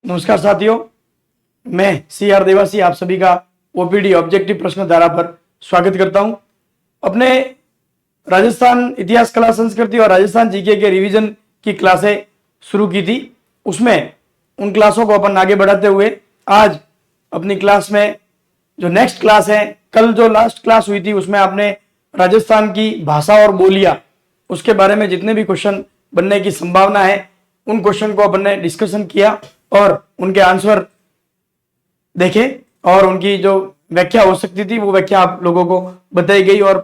नमस्कार साथियों, मैं CR देवासी आप सभी का ओपीडी ऑब्जेक्टिव प्रश्न धारा पर स्वागत करता हूं। अपने राजस्थान इतिहास, कला, संस्कृति और राजस्थान जीके के रिवीजन की क्लासें शुरू की थी। उसमें उन क्लासों को अपन आगे बढ़ाते हुए आज अपनी क्लास में जो नेक्स्ट क्लास है, कल जो लास्ट क्लास हुई थी उसमें आपने राजस्थान की भाषा और बोलियां, उसके बारे में जितने भी क्वेश्चन बनने की संभावना है उन क्वेश्चन को अपन ने डिस्कशन किया और उनके आंसर देखे और उनकी जो व्याख्या हो सकती थी वो व्याख्या आप लोगों को बताई गई और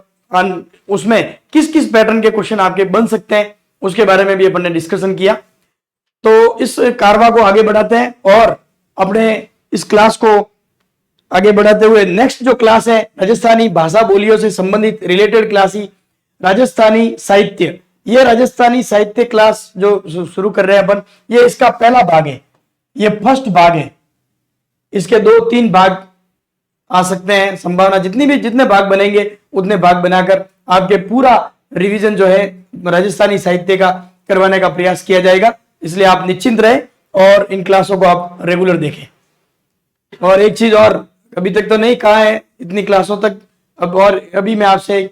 उसमें किस किस पैटर्न के क्वेश्चन आपके बन सकते हैं उसके बारे में भी अपन ने डिस्कशन किया। तो इस कारवा को आगे बढ़ाते हैं और अपने इस क्लास को आगे बढ़ाते हुए नेक्स्ट जो क्लास है राजस्थानी भाषा बोलियों से संबंधित रिलेटेड क्लास ही राजस्थानी साहित्य। ये राजस्थानी साहित्य क्लास जो शुरू कर रहे हैं अपन, ये इसका पहला भाग है, ये फर्स्ट भाग है। इसके 2-3 भाग आ सकते हैं, संभावना जितने भाग बनेंगे उतने भाग बनाकर आपके पूरा रिवीजन जो है राजस्थानी साहित्य का करवाने का प्रयास किया जाएगा। इसलिए आप निश्चिंत रहे और इन क्लासों को आप रेगुलर देखें। और एक चीज और अभी तक तो नहीं कहा है इतनी क्लासों तक, अब और अभी मैं आपसे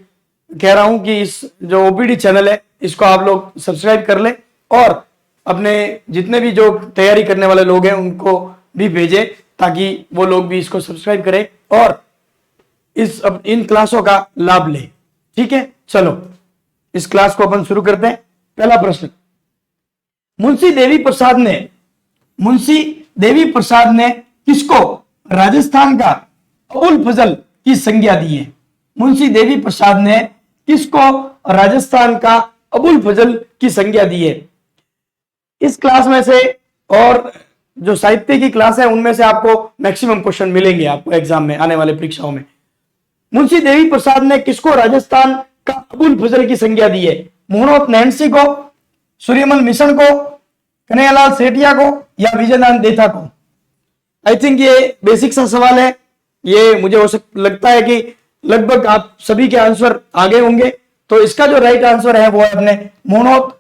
कह रहा हूं कि इस जो ओपीडी चैनल है इसको आप लोग सब्सक्राइब कर लें और अपने जितने भी जो तैयारी करने वाले लोग हैं उनको भी भेजें ताकि वो लोग भी इसको सब्सक्राइब करें और इन क्लासों का लाभ लें। ठीक है, चलो इस क्लास को अपन शुरू करते हैं। पहला प्रश्न, मुंशी देवी प्रसाद ने किसको राजस्थान का अबुल फजल की संज्ञा दी है? मुंशी देवी प्रसाद ने किसको राजस्थान का अबुल फजल की संज्ञा दी है? इस क्लास में से और जो साहित्य की क्लास है उनमें से आपको मैक्सिमम क्वेश्चन मिलेंगे आपको एग्जाम में आने वाले परीक्षाओं में। मुंशी देवी प्रसाद ने किसको राजस्थान का अबुल फजल की संज्ञा दी है? मोहनोत नैन्सी को, सूर्यमल मिशन को, कन्हैयालाल सेठिया को या विजयनाथ देथा को? आई थिंक ये बेसिक सा सवाल है। ये मुझे लगता है कि लगभग आप सभी के आंसर आगे होंगे। तो इसका जो राइट आंसर है वो है अपने मोहनोत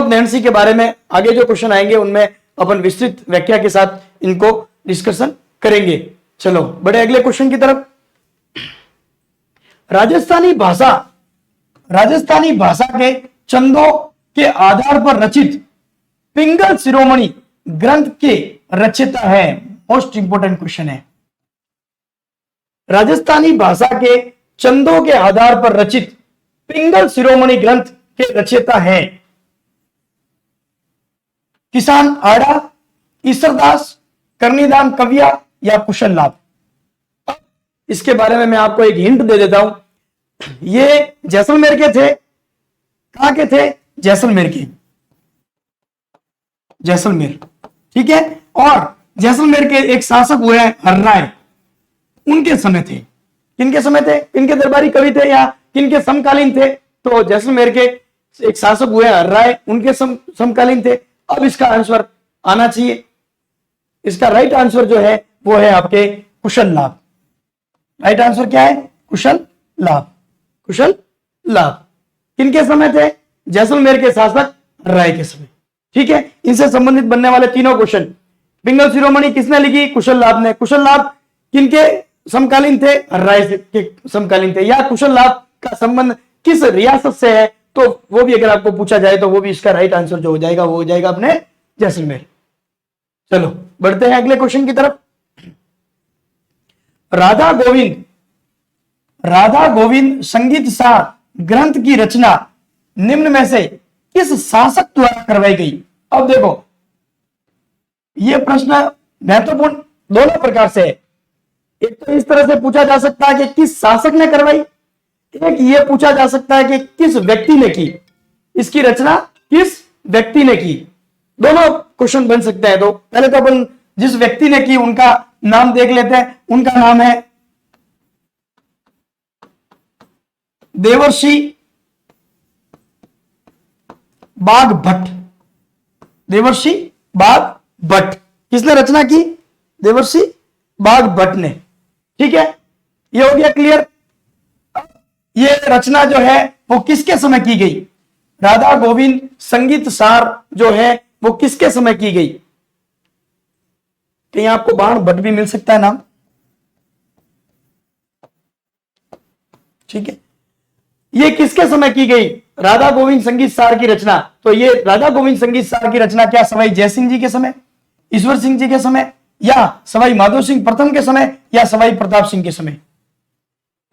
नैन्सी के बारे में आगे जो क्वेश्चन आएंगे उनमें अपन विस्तृत व्याख्या के साथ इनको डिस्कशन करेंगे। चलो बड़े अगले क्वेश्चन की तरफ। राजस्थानी भाषा के छंदों के आधार पर रचित पिंगल शिरोमणि ग्रंथ के रचयिता है? मोस्ट इंपोर्टेंट क्वेश्चन है। राजस्थानी भाषा के छंदों के आधार पर रचित पिंगल शिरोमणि ग्रंथ के रचयिता है किसान आड़ा, ईश्वरदास, करनीदान कविया या कुशल लाभ? इसके बारे में मैं आपको एक हिंट दे देता हूं। ये जैसलमेर के थे। कहां के थे? जैसलमेर के। जैसलमेर, ठीक है। और जैसलमेर के एक शासक हुए हैं हर्राय, उनके समय थे। किनके समय थे? किनके दरबारी कवि थे या किनके समकालीन थे? तो जैसलमेर के एक शासक हुए हर्राय, उनके समकालीन थे। अब इसका आंसर आना चाहिए। इसका राइट आंसर जो है वो है आपके कुशल लाभ। राइट आंसर क्या है? कुशल लाभ। किनके समय थे? जैसलमेर के शासक हर्राय के समय। ठीक है, इनसे संबंधित बनने वाले तीनों क्वेश्चन। पिंगल शिरोमणि किसने लिखी? कुशल लाभ ने। कुशल लाभ किनके समकालीन थे? हर्राय के समकालीन थे। या कुशल लाभ का संबंध किस रियासत से है? तो वो भी अगर आपको पूछा जाए तो वो भी इसका राइट आंसर जो हो जाएगा वो हो जाएगा अपने जैसलमेर। चलो बढ़ते हैं अगले क्वेश्चन की तरफ। राधा गोविंद संगीत सार ग्रंथ की रचना निम्न में से किस शासक द्वारा करवाई गई? अब देखो यह प्रश्न महत्वपूर्ण दोनों प्रकार से है। एक तो इस तरह से पूछा जा सकता है कि किस शासक ने करवाई, एक ये पूछा जा सकता है कि किस व्यक्ति ने की, इसकी रचना किस व्यक्ति ने की। दोनों क्वेश्चन बन सकते हैं। तो पहले तो अपन जिस व्यक्ति ने की उनका नाम देख लेते हैं। उनका नाम है देवर्षि बाघभट्ट। देवर्षि बाघभट्ट किसने रचना की? देवर्षि बाघभट्ट ने। ठीक है, ये हो गया क्लियर। ये रचना जो है वो किसके समय की गई? राधा गोविंद संगीत सार जो है वो किसके समय की गई? कहीं आपको बाण भट्ट भी मिल सकता है नाम, ठीक है। ये किसके समय की गई? राधा गोविंद संगीत सार की रचना। तो ये राधा गोविंद संगीत सार की रचना क्या सवाई जयसिंह जी के समय, ईश्वर सिंह जी के समय, या सवाई माधो सिंह प्रथम के समय, या सवाई प्रताप सिंह के समय?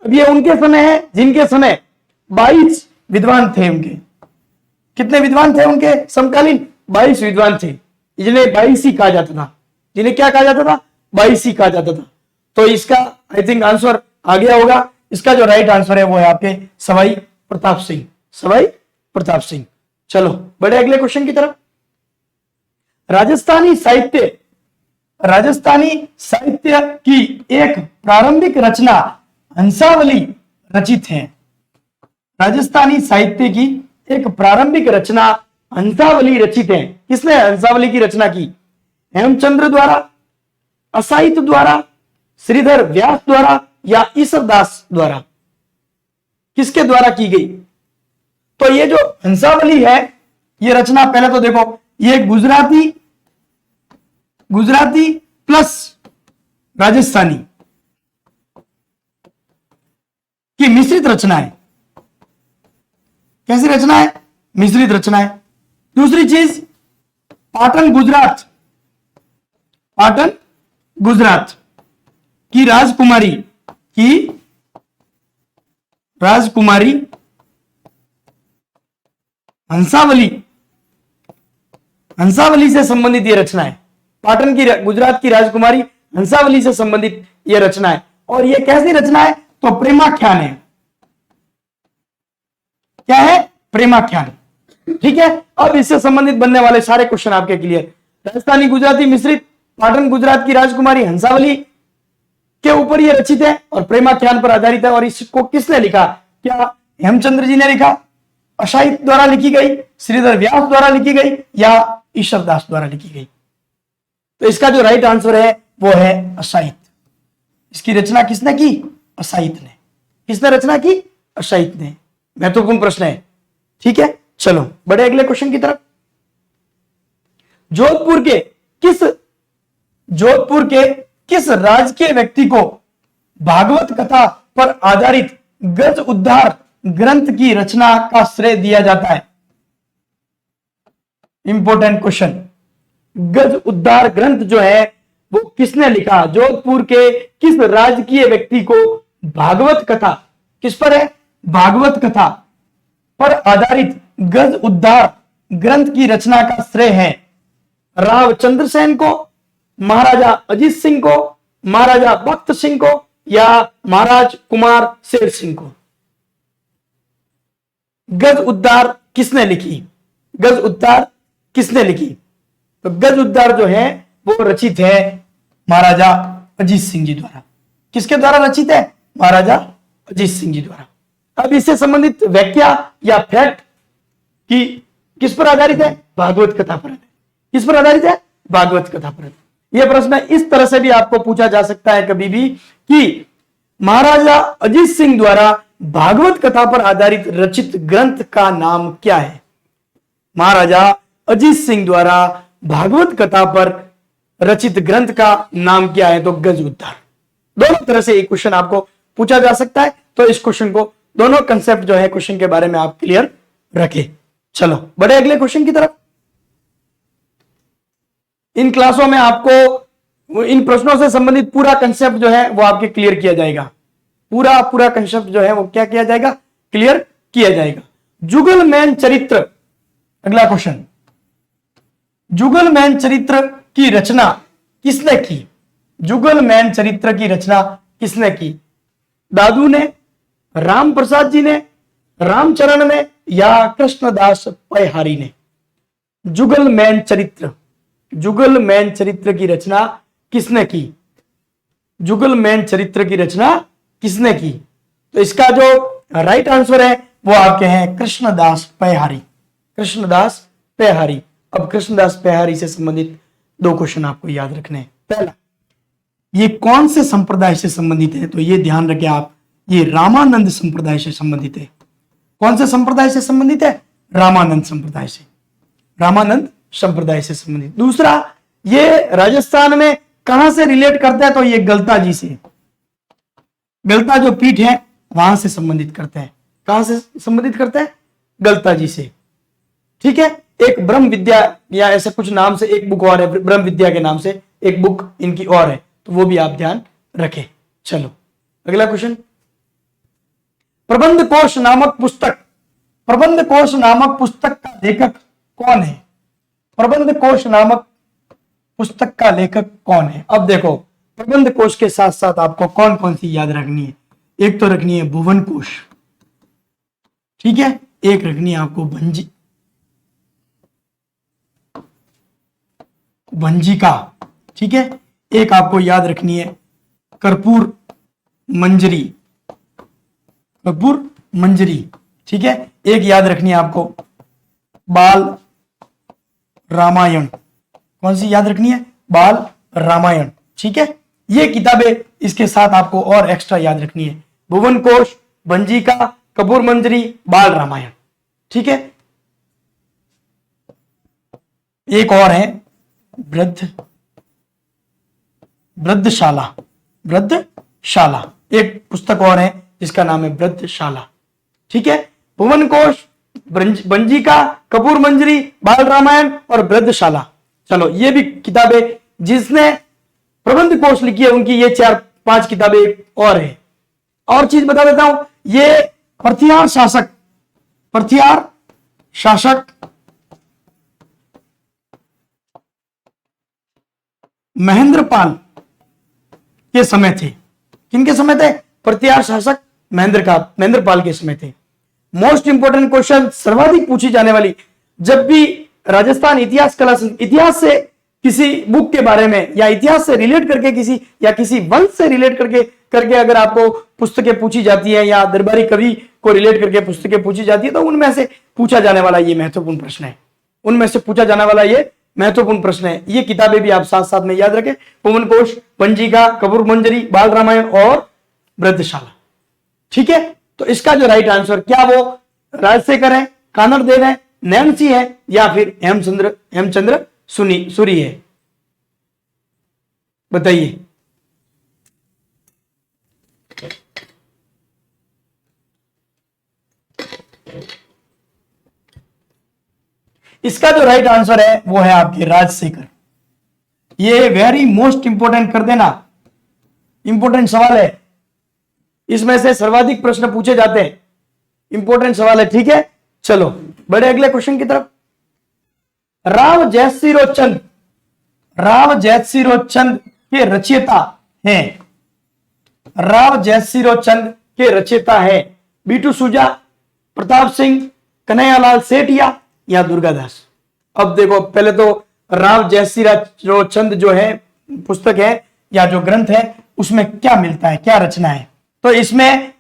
अब ये उनके समय है जिनके समय 22 विद्वान थे। उनके कितने विद्वान थे? उनके समकालीन 22 विद्वान थे, जिन्हें 22 कहा जाता था। जिन्हें क्या कहा जाता था? 22 कहा जाता था। तो इसका आई थिंक आंसर आ गया होगा। इसका जो राइट आंसर है वो है आपके सवाई प्रताप सिंह, सवाई प्रताप सिंह। चलो बड़े अगले क्वेश्चन की तरफ। राजस्थानी साहित्य की एक प्रारंभिक रचना हंसावली रचित है। राजस्थानी साहित्य की एक प्रारंभिक रचना हंसावली रचित है। किसने हंसावली की रचना की? हेमचंद्र द्वारा, असाहित द्वारा, श्रीधर व्यास द्वारा, या ईश्वरदास द्वारा? किसके द्वारा की गई? तो ये जो हंसावली है, ये रचना पहले तो देखो, ये गुजराती प्लस राजस्थानी की मिश्रित रचना है। कैसी रचना है? मिश्रित रचना है। दूसरी चीज, पाटन गुजरात की राजकुमारी हंसावली से संबंधित यह रचना है। पाटन की गुजरात की राजकुमारी हंसावली से संबंधित यह रचना है। और यह कैसी रचना है? तो प्रेमाख्यान है। क्या है? प्रेमाख्यान। ठीक है। अब इससे संबंधित बनने वाले सारे क्वेश्चन आपके क्लियर। राजस्थानी गुजराती मिश्रित, पाटन गुजरात की राजकुमारी हंसावली के ऊपर यह रचित है और प्रेमाख्यान पर आधारित है। और इसको किसने लिखा? क्या हेमचंद्र जी ने लिखा, असाहित द्वारा लिखी गई, श्रीधर व्यास द्वारा लिखी गई, या ईश्वरदास द्वारा लिखी गई? तो इसका जो राइट आंसर है वो है असाहित। इसकी रचना किसने की? असाहित ने। किसने रचना की? असाहित ने। महत्वपूर्ण प्रश्न है। ठीक है। चलो बड़े अगले क्वेश्चन की तरफ। जोधपुर के किस राजकीय व्यक्ति को भागवत कथा पर आधारित गज उद्धार ग्रंथ की रचना का श्रेय दिया जाता है? Important question. गज उद्धार ग्रंथ जो है वो किसने लिखा? जोधपुर के किस राजकीय व्यक्ति को भागवत कथा, किस पर है? भागवत कथा पर आधारित गज उद्धार ग्रंथ की रचना का श्रेय है? राव चंद्रसेन को, महाराजा अजीत सिंह को, महाराजा भक्त सिंह को, या महाराज कुमार शेर सिंह को? गज उद्धार किसने लिखी? गज उद्धार किसने लिखी? तो गज उद्धार जो है वो रचित है महाराजा अजीत सिंह जी द्वारा। किसके द्वारा रचित है? महाराजा अजीत सिंह जी द्वारा। अब इससे संबंधित व्याख्या या फैक्ट की किस पर आधारित है? भागवत कथा पर। किस पर आधारित है? भागवत कथा पर। यह प्रश्न इस तरह से भी आपको पूछा जा सकता है कभी भी कि महाराजा अजीत सिंह द्वारा भागवत कथा पर आधारित रचित ग्रंथ का नाम क्या है? महाराजा अजीत सिंह द्वारा भागवत कथा पर रचित ग्रंथ का नाम क्या है? तो गज उद्धार। दोनों तरह से एक क्वेश्चन आपको पूछा जा सकता है। तो इस क्वेश्चन को, दोनों कंसेप्ट जो है क्वेश्चन के बारे में आप क्लियर रखें। चलो बड़े अगले क्वेश्चन की तरफ। इन क्लासों में आपको इन प्रश्नों से संबंधित पूरा कंसेप्ट जो है वो आपके क्लियर किया जाएगा। पूरा कंसेप्ट जो है वो क्या किया जाएगा? क्लियर किया जाएगा। जुगलमैन चरित्र, अगला क्वेश्चन। जुगलमैन चरित्र की रचना किसने की? जुगलमैन चरित्र की रचना किसने की? दादू ने, राम प्रसाद जी ने, रामचरण ने, या कृष्णदास पैहारी ने? जुगलमैन चरित्र की रचना किसने की? जुगलमैन चरित्र की रचना किसने की? तो इसका जो राइट आंसर है वो आपके हैं कृष्णदास पैहारी। कृष्णदास पैहारी। अब कृष्णदास पैहारी से संबंधित दो क्वेश्चन आपको याद रखने हैं। पहला, ये कौन से संप्रदाय से संबंधित है? तो ये ध्यान रखें आप, ये रामानंद संप्रदाय से संबंधित है। कौन से संप्रदाय से संबंधित है? रामानंद संप्रदाय से। रामानंद संप्रदाय से संबंधित। दूसरा, ये राजस्थान में कहां से रिलेट करता है, तो ये गलता जी से, गलता जो पीठ है वहां से संबंधित करता है। कहां से संबंधित करता है? गलता जी से। ठीक है। एक ब्रह्म विद्या या ऐसे कुछ नाम से एक बुक और है, ब्रह्म विद्या के नाम से एक बुक इनकी और है, तो वो भी आप ध्यान रखें। चलो अगला क्वेश्चन, प्रबंध कोश नामक पुस्तक, प्रबंध कोश नामक पुस्तक का लेखक कौन है? प्रबंध कोश नामक पुस्तक का लेखक कौन है? अब देखो, प्रबंध कोश के साथ साथ आपको कौन कौन सी याद रखनी है। एक तो रखनी है भुवन कोश, ठीक है, एक रखनी है आपको भंजिका, ठीक है, एक आपको याद रखनी है कर्पूर मंजरी, कर्पूर मंजरी, ठीक है, एक याद रखनी है आपको बाल रामायण। कौन सी याद रखनी है? बाल रामायण, ठीक है। ये किताबें इसके साथ आपको और एक्स्ट्रा याद रखनी है, भुवन कोश, भंजिका, कर्पूर मंजरी, बाल रामायण, ठीक है। एक और है वृद्धशाला, वृद्धशाला, एक पुस्तक और है जिसका नाम है वृद्धशाला, ठीक है। भुवन कोश, भंजिका, कर्पूर मंजरी, बाल रामायण और वृद्धशाला। चलो ये भी किताबें जिसने प्रबंध कोश लिखी है उनकी ये 4-5 किताबें और है। और चीज बता देता हूं, ये पृथ्वीराज शासक महेंद्रपाल के समय थे। किनके समय थे? पृथ्वीराज शासक महेंद्रपाल के समय थे। मोस्ट इंपोर्टेंट क्वेश्चन, सर्वाधिक पूछी जाने वाली, जब भी राजस्थान इतिहास कला, इतिहास से किसी बुक के बारे में या इतिहास से रिलेट करके किसी या किसी वंश से रिलेट करके अगर आपको पुस्तकें पूछी जाती है या दरबारी कवि को रिलेट करके पुस्तकें पूछी जाती है, तो उनमें से पूछा जाने वाला ये महत्वपूर्ण प्रश्न है, उनमें से पूछा जाने वाला ये महत्वपूर्ण प्रश्न है। ये किताबें भी आप साथ साथ में याद रखें, भुवन कोश, भंजिका, कर्पूर मंजरी, बाल रामायण और वृद्धशाला, ठीक है। तो इसका जो राइट आंसर क्या वो राजशेखर है, कानड़ देव है, नैन्सी है या फिर हेमचंद्र सूरी है? बताइए। इसका जो राइट आंसर है वो है आपके राजशेखर। ये वेरी मोस्ट इंपोर्टेंट कर देना, इंपोर्टेंट सवाल है, इसमें से सर्वाधिक प्रश्न पूछे जाते हैं, इंपोर्टेंट सवाल है, ठीक है। चलो बड़े अगले क्वेश्चन की तरफ। राव जैतसिरो चंद के रचयिता हैं, राव जैतसिरो चंद के रचयिता है बीटू सूजा, प्रताप सिंह, कन्हैयालाल सेठिया या दुर्गादास। अब देखो, पहले तो राव जैतसिरो चंद जो है पुस्तक है या जो ग्रंथ है उसमें क्या मिलता है, क्या रचना है? तो इसमें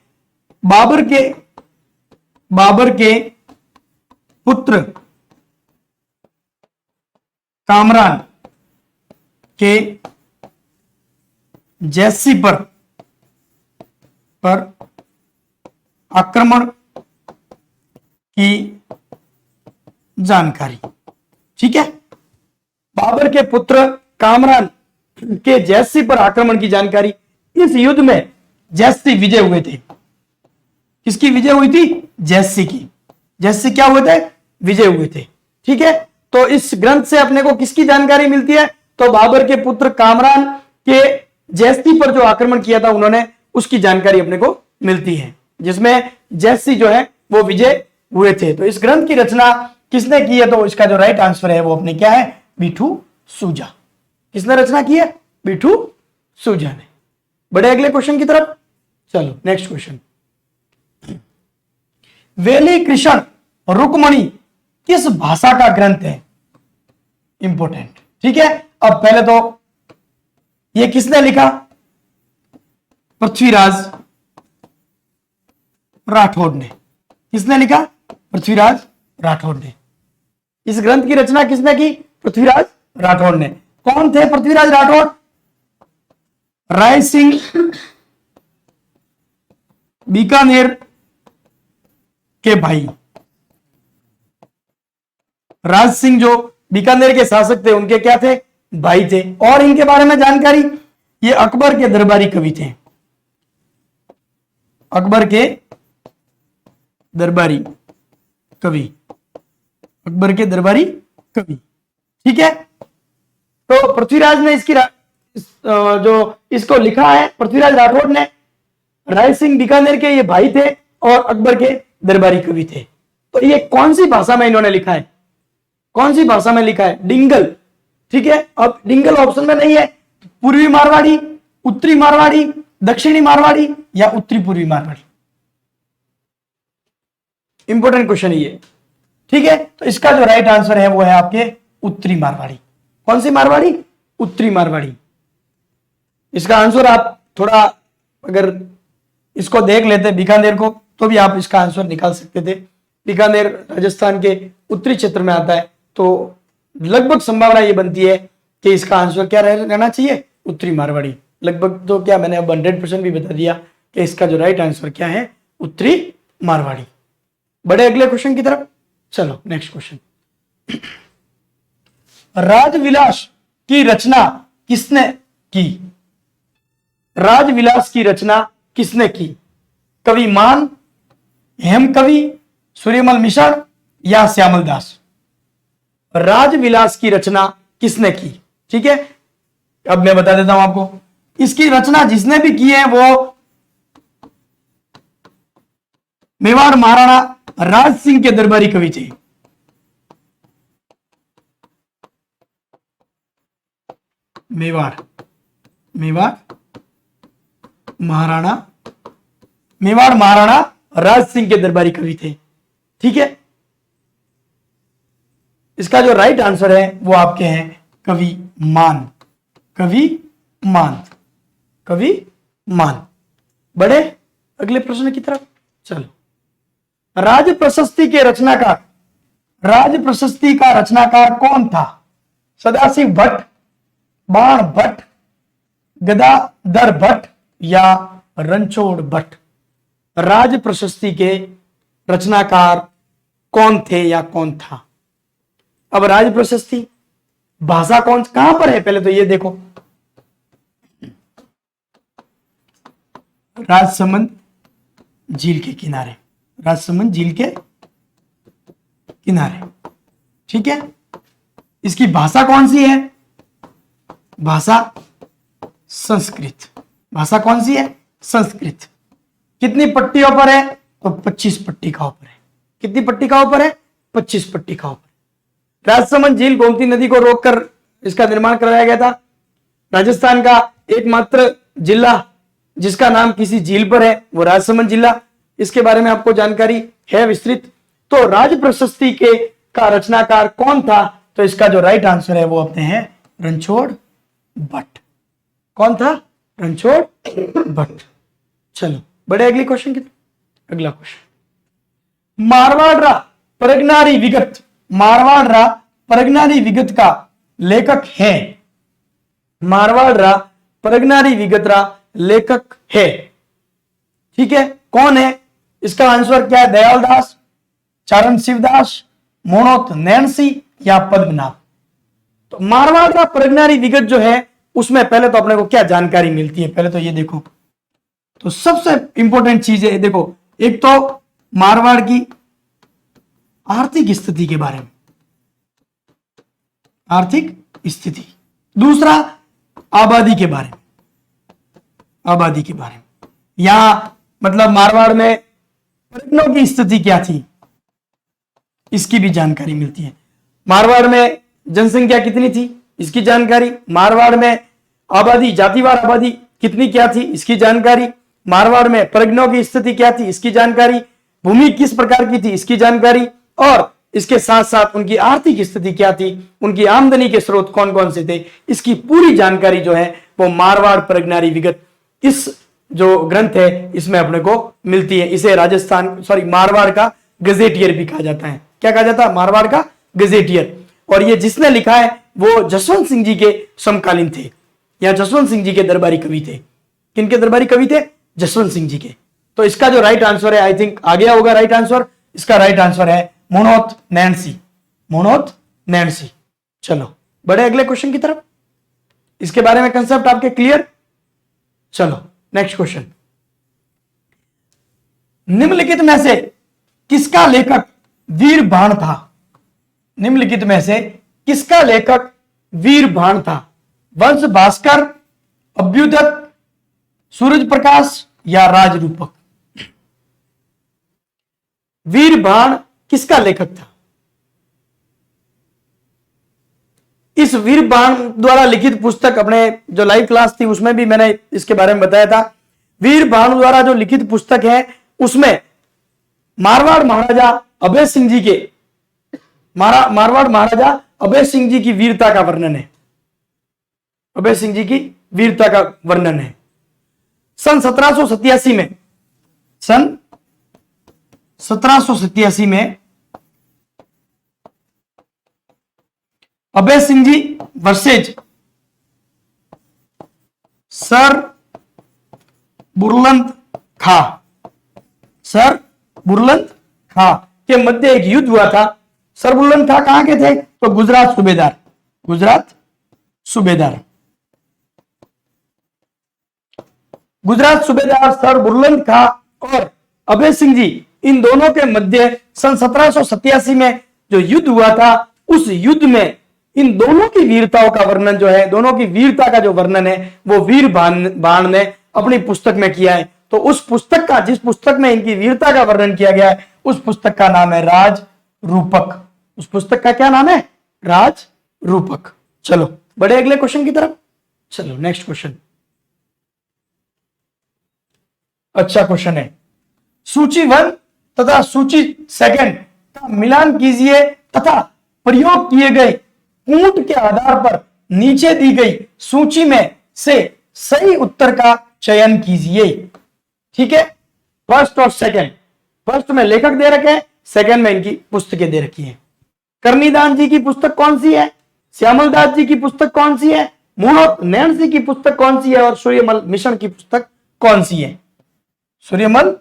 बाबर के पुत्र कामरान के जैसी पर आक्रमण की जानकारी, ठीक है। बाबर के पुत्र कामरान के जैसी पर आक्रमण की जानकारी। इस युद्ध में जैसी विजय हुए थे। किसकी विजय हुई थी? जैसी की। जैसी क्या हुए थे? विजय हुए थे, ठीक है। तो इस ग्रंथ से अपने को किसकी जानकारी मिलती है? तो बाबर के पुत्र कामरान के जैसी पर जो आक्रमण किया था उन्होंने, उसकी जानकारी अपने को मिलती है, जिसमें जैसी जो है वो विजय हुए थे। तो इस ग्रंथ की रचना किसने की है? तो इसका जो राइट आंसर है वो अपने क्या है? बीटू सूजा। किसने रचना की है? बीटू सूजा ने। बड़े अगले क्वेश्चन की तरफ चलो, नेक्स्ट क्वेश्चन। वेली कृष्ण रुक्मणी किस भाषा का ग्रंथ है? इंपोर्टेंट, ठीक है। अब पहले तो ये किसने लिखा? पृथ्वीराज राठौड़ ने। किसने लिखा? पृथ्वीराज राठौड़ ने। इस ग्रंथ की रचना किसने की? पृथ्वीराज राठौड़ ने। कौन थे पृथ्वीराज राठौड़? राय सिंह बीकानेर के भाई। राज सिंह जो बीकानेर के शासक थे, उनके क्या थे, भाई थे। और इनके बारे में जानकारी, ये अकबर के दरबारी कवि थे, अकबर के दरबारी कवि, अकबर के दरबारी कवि। ठीक है, तो पृथ्वीराज ने जो इसको लिखा है, पृथ्वीराज राठौड़ ने, राय सिंह बीकानेर के ये भाई थे और अकबर के दरबारी कवि थे। तो ये कौन सी भाषा में इन्होंने लिखा है, कौन सी भाषा में लिखा है, डिंगल। ठीक है, अब डिंगल ऑप्शन में नहीं है, पूर्वी मारवाड़ी, उत्तरी मारवाड़ी, दक्षिणी मारवाड़ी या उत्तरी पूर्वी मारवाड़ी। इंपॉर्टेंट क्वेश्चन ये। ठीक है, तो इसका जो राइट आंसर है वो है आपके उत्तरी मारवाड़ी। कौन सी मारवाड़ी, उत्तरी मारवाड़ी। इसका आंसर आप थोड़ा अगर इसको देख लेते बीकानेर को, तो भी आप इसका आंसर निकाल सकते थे। बीकानेर राजस्थान के उत्तरी क्षेत्र में आता है, तो लगभग संभावना ये बनती है कि इसका आंसर क्या रहना चाहिए, उत्तरी मारवाड़ी। लगभग तो क्या, मैंने अब 100% भी बता दिया कि इसका जो राइट आंसर क्या है, उत्तरी मारवाड़ी। बड़े अगले क्वेश्चन की तरफ चलो, नेक्स्ट क्वेश्चन। राजविलास की रचना किसने की, राजविलास की रचना किसने की, कवि मान, हेम कवि, सूर्यमल मिश्र या श्यामल दास। राजविलास की रचना किसने की। ठीक है, अब मैं बता देता हूं आपको, इसकी रचना जिसने भी की है वो मेवाड़ महाराणा राज सिंह के दरबारी कवि थे। मेवाड़ महाराणा राज सिंह के दरबारी कवि थे। ठीक है, इसका जो राइट आंसर है वो आपके हैं कवि मान, कवि मान। बड़े अगले प्रश्न की तरफ चलो। राज प्रशस्ति के रचनाकार, राज प्रशस्ति का रचनाकार कौन था, सदाशिव भट्ट, बाण भट्ट, गदाधर भट्ट या रणछोड़ भट्ट। राज प्रशस्ति के रचनाकार कौन थे या कौन था। अब राज प्रशस्ति भाषा कहां पर है, पहले तो ये देखो, राजसमंद झील के किनारे, राजसमंद झील के किनारे। ठीक है, इसकी भाषा कौन सी है, भाषा संस्कृत। भाषा कौन सी है, संस्कृत। कितनी पट्टियों पर है, तो 25 पट्टिकाओं पर है। कितनी पट्टिकाओं पर है, 25 पट्टिकाओं पर। राजसमंद झील गोमती नदी को रोककर इसका निर्माण कराया गया था। राजस्थान का एकमात्र जिला जिसका नाम किसी झील पर है वो राजसमंद जिला। इसके बारे में आपको जानकारी है विस्तृत। तो राज प्रशस्ति के का रचनाकार कौन था, तो इसका जो राइट आंसर है वो अपने हैं रणछोड़ भट्ट। कौन था, रणछोड़ भट्ट। चलो बड़े अगले क्वेश्चन की, अगला क्वेश्चन। मारवाड़ परगनारी विगत, मारवाड़ परगनारी विगत का लेखक है, मारवाड़ परगनारी विगत लेखक है। ठीक है, कौन है, इसका आंसर क्या है, दयाल दास, चारण शिवदास, मोहनोत नैनसी या पद्मनाभ। तो मारवाड़ परगनारी विगत जो है उसमें पहले तो अपने को क्या जानकारी मिलती है, पहले तो ये देखो। तो सबसे इंपॉर्टेंट चीज है, देखो, एक तो मारवाड़ की आर्थिक स्थिति के बारे में, आर्थिक स्थिति। दूसरा आबादी के बारे में, आबादी के बारे में, यहां मतलब मारवाड़ में परगनों की स्थिति क्या थी इसकी भी जानकारी मिलती है। मारवाड़ में जनसंख्या कितनी थी इसकी जानकारी, मारवाड़ में आबादी, जातिवार आबादी कितनी क्या थी इसकी जानकारी, मारवाड़ में परगनों की स्थिति क्या थी इसकी जानकारी, भूमि किस प्रकार की थी इसकी जानकारी, और इसके साथ साथ उनकी आर्थिक स्थिति क्या थी, उनकी आमदनी के स्रोत कौन कौन से थे, इसकी पूरी जानकारी जो है वो मारवाड़ परगनारी विगत इस जो ग्रंथ है इसमें अपने को मिलती है। इसे राजस्थान मारवाड़ का गजेटियर भी कहा जाता है। क्या कहा जाता है, मारवाड़ का गजेटियर। और ये जिसने लिखा है वो जसवंत सिंह जी के समकालीन थे, या जसवंत सिंह जी के दरबारी कवि थे। किनके दरबारी कवि थे, जसवंत सिंह जी के। तो इसका जो राइट आंसर है, आई थिंक आ गया होगा राइट आंसर, इसका राइट आंसर है मोहनोत नैनसी, मोहनोत नैनसी। चलो बढ़े अगले क्वेश्चन की तरफ। इसके बारे में कंसेप्ट आपके क्लियर। चलो नेक्स्ट क्वेश्चन। निम्नलिखित में से किसका लेखक वीर बाण था? निम्नलिखित में से किसका लेखक वीर बाण था? वंश भास्कर, अभ्युदय, सूरज प्रकाश या राजरूपक? वीर बाण किसका लेखक था? इस वीर बाण द्वारा लिखित पुस्तक, अपने जो लाइव क्लास थी उसमें भी मैंने इसके बारे में बताया था। वीर बाण द्वारा जो लिखित पुस्तक है उसमें मारवाड़ महाराजा अभय सिंह जी के मारवाड़ महाराजा अभय सिंह जी की वीरता का वर्णन है। अभय सिंह जी की वीरता का वर्णन है। सन 1787 में, सन 1787 में Abhay Singh G versus sir बुरलंद खां, सर बुरलंद खां के मध्य एक युद्ध हुआ था। सर बुरलंद खां कहां के थे? तो गुजरात सूबेदार, गुजरात सूबेदार, गुजरात सूबेदार सर बुरलंद खां और अभय सिंह जी, इन दोनों के मध्य सन 1787 में जो युद्ध हुआ था, उस युद्ध में इन दोनों की वीरताओं का वर्णन जो है, दोनों की वीरता का जो वर्णन है वो वीर बाण ने अपनी पुस्तक में किया है। तो उस पुस्तक का, जिस पुस्तक में इनकी वीरता का वर्णन किया गया है, उस पुस्तक का नाम है राज रूपक। उस पुस्तक का क्या नाम है? राज रूपक। चलो बढ़े अगले क्वेश्चन की तरफ। चलो नेक्स्ट क्वेश्चन, अच्छा क्वेश्चन है। सूची 1 तथा सूची 2 का मिलान कीजिए तथा प्रयोग किए गए कूट के आधार पर नीचे दी गई सूची में से सही उत्तर का चयन कीजिए। ठीक है, फर्स्ट और सेकंड। फर्स्ट में लेखक दे रखे हैं, सेकंड में इनकी पुस्तकें दे रखी हैं। करनीदान जी की पुस्तक कौन सी है? श्यामल दास जी की पुस्तक कौन सी है? मूणोत नैणसी की पुस्तक कौन सी है? और सूर्यमल मिशन की पुस्तक कौन सी है? सूर्यमल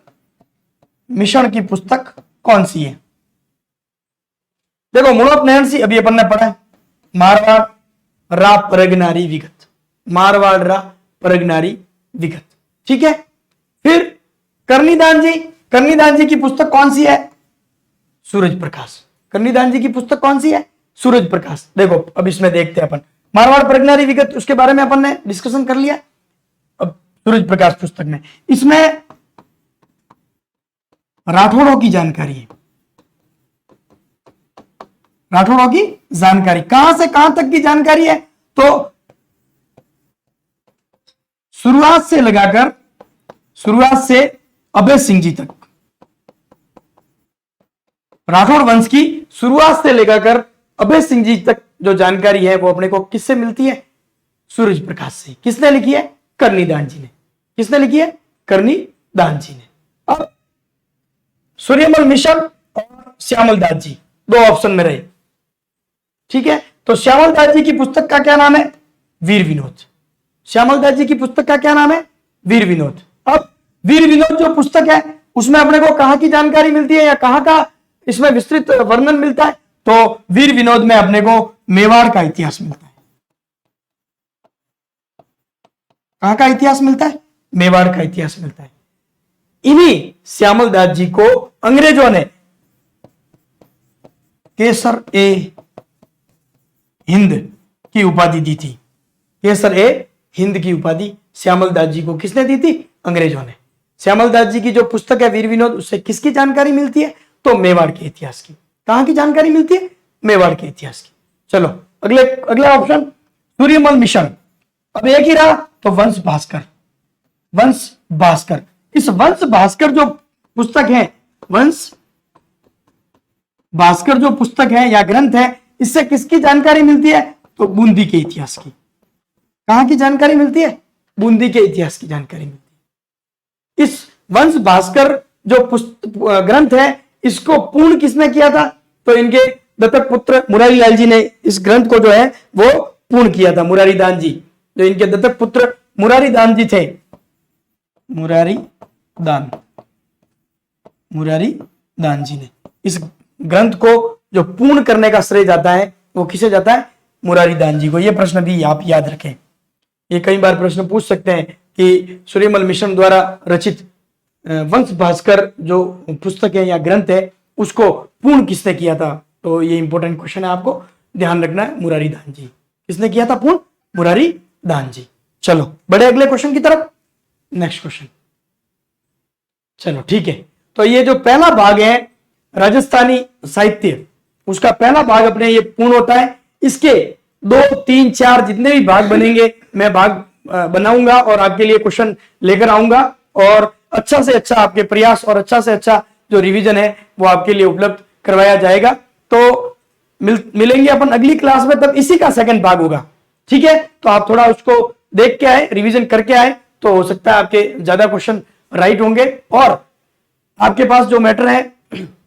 मिशन की पुस्तक कौन सी है? देखो, मूणोत नैणसी अभी अपन ने पढ़ा है, मारवाड़ रा परगनारी विगत, मारवाड़ रा परगनारी विगत। ठीक है, फिर करनीदान जी, करनीदान जी की पुस्तक कौन सी है? सूरज प्रकाश। करनीदान जी की पुस्तक कौन सी है? सूरज प्रकाश। देखो अब इसमें देखते हैं अपन, मारवाड़ परगनारी विगत उसके बारे में अपन ने डिस्कशन कर लिया। अब सूरज प्रकाश पुस्तक में, इसमें राठौड़ों की जानकारी है, राठौड़ों की जानकारी कहां से कहां तक की जानकारी है? तो शुरुआत से लगाकर, शुरुआत से अभय सिंह जी तक, राठौड़ वंश की शुरुआत से लेकर अभय सिंह जी तक जो जानकारी है वो अपने को किससे मिलती है? सूरज प्रकाश से। किसने लिखी है? करनीदान जी ने। किसने लिखी है? करनीदान जी ने। अब सूर्यमल मिशन और श्यामल दास जी दो ऑप्शन में रहे। ठीक है, तो श्यामल दास जी की पुस्तक का क्या नाम है? वीर विनोद। श्यामल दास जी की पुस्तक का क्या नाम है? वीर विनोद। अब वीर विनोद जो पुस्तक है उसमें अपने को कहां की जानकारी मिलती है या कहां का इसमें विस्तृत वर्णन मिलता है? तो वीर विनोद में अपने को मेवाड़ का इतिहास मिलता है। कहां का इतिहास मिलता है? मेवाड़ का इतिहास मिलता है। इन्हीं श्यामल दास जी को अंग्रेजों ने केसर ए हिंद की उपाधि दी थी। केसर ए हिंद की उपाधि श्यामल दास जी को किसने दी थी? अंग्रेजों ने। श्यामल दास जी की जो पुस्तक है वीर विनोद, उससे किसकी जानकारी मिलती है? तो मेवाड़ के इतिहास की। कहां की जानकारी मिलती है? मेवाड़ के इतिहास की। चलो अगला ऑप्शन, सूर्यमल मिशन। अब एक ही रहा, तो वंश भास्कर। वंश भास्कर, इस वंश भास्कर जो पुस्तक है, वंश भास्कर जो पुस्तक है या ग्रंथ है, इससे किसकी जानकारी मिलती है? तो बूंदी के इतिहास की। कहां की जानकारी मिलती है? बूंदी के इतिहास की जानकारी मिलती है। इस वंश भास्कर जो ग्रंथ है, इसको पूर्ण किसने किया था? तो इनके दत्तक पुत्र मुरारी लाल जी ने इस ग्रंथ को जो है वो पूर्ण किया था। मुरारी दान जी, जो इनके दत्तक पुत्र मुरारी दान जी थे, मुरारी दान जी ने इस ग्रंथ को जो पूर्ण करने का श्रेय जाता है वो किसे जाता है? मुरारी दान जी को। ये प्रश्न भी आप याद रखें, ये कई बार प्रश्न पूछ सकते हैं कि सूर्यमल मिशन द्वारा रचित वंश भास्कर जो पुस्तक है या ग्रंथ है उसको पूर्ण किसने किया था। तो ये इंपॉर्टेंट क्वेश्चन है, आपको ध्यान रखना है। मुरारी दान जी। किसने किया था पूर्ण? मुरारी दान जी। चलो बड़े अगले क्वेश्चन की तरफ। Next question. चलो ठीक है, तो ये जो पहला भाग है राजस्थानी साहित्य, उसका पहला भाग अपने ये पूर्ण होता है। इसके 2, 3, 4 जितने भी भाग बनेंगे मैं भाग बनाऊंगा और आपके लिए क्वेश्चन लेकर आऊंगा, और अच्छा से अच्छा आपके प्रयास और अच्छा से अच्छा जो रिवीजन है वो आपके लिए उपलब्ध करवाया जाएगा। तो मिलेंगे अपन अगली क्लास में, तब इसी का सेकंड भाग होगा। ठीक है, तो आप थोड़ा उसको देख के आए, रिवीजन करके आए, तो हो सकता है आपके ज्यादा क्वेश्चन राइट होंगे और आपके पास जो मैटर है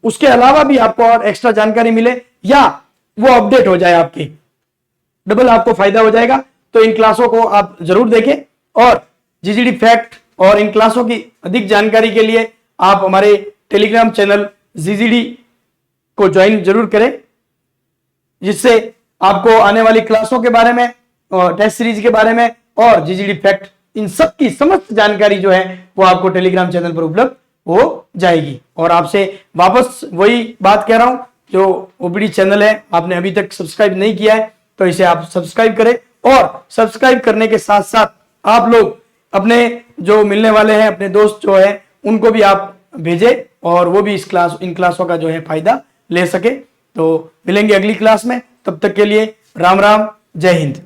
उसके अलावा भी आपको और एक्स्ट्रा जानकारी मिले या वो अपडेट हो जाए, आपके डबल आपको फायदा हो जाएगा। तो इन क्लासों को आप जरूर देखें और जीजीडी फैक्ट और इन क्लासों की अधिक जानकारी के लिए आप हमारे टेलीग्राम चैनल जीजीडी को ज्वाइन जरूर करें, जिससे आपको आने वाली क्लासों के बारे में और टेस्ट सीरीज के बारे में और जीजीडी फैक्ट इन सब की समस्त जानकारी जो है वो आपको टेलीग्राम चैनल पर उपलब्ध हो जाएगी। और आपसे वापस वही बात कह रहा हूं, जो ओपीडी चैनल है आपने अभी तक सब्सक्राइब नहीं किया है तो इसे आप सब्सक्राइब करें, और सब्सक्राइब करने के साथ साथ आप लोग अपने जो मिलने वाले हैं अपने दोस्त जो है उनको भी आप भेजें और वो भी इन क्लासों का जो है फायदा ले सके। तो मिलेंगे अगली क्लास में, तब तक के लिए राम राम, जय हिंद।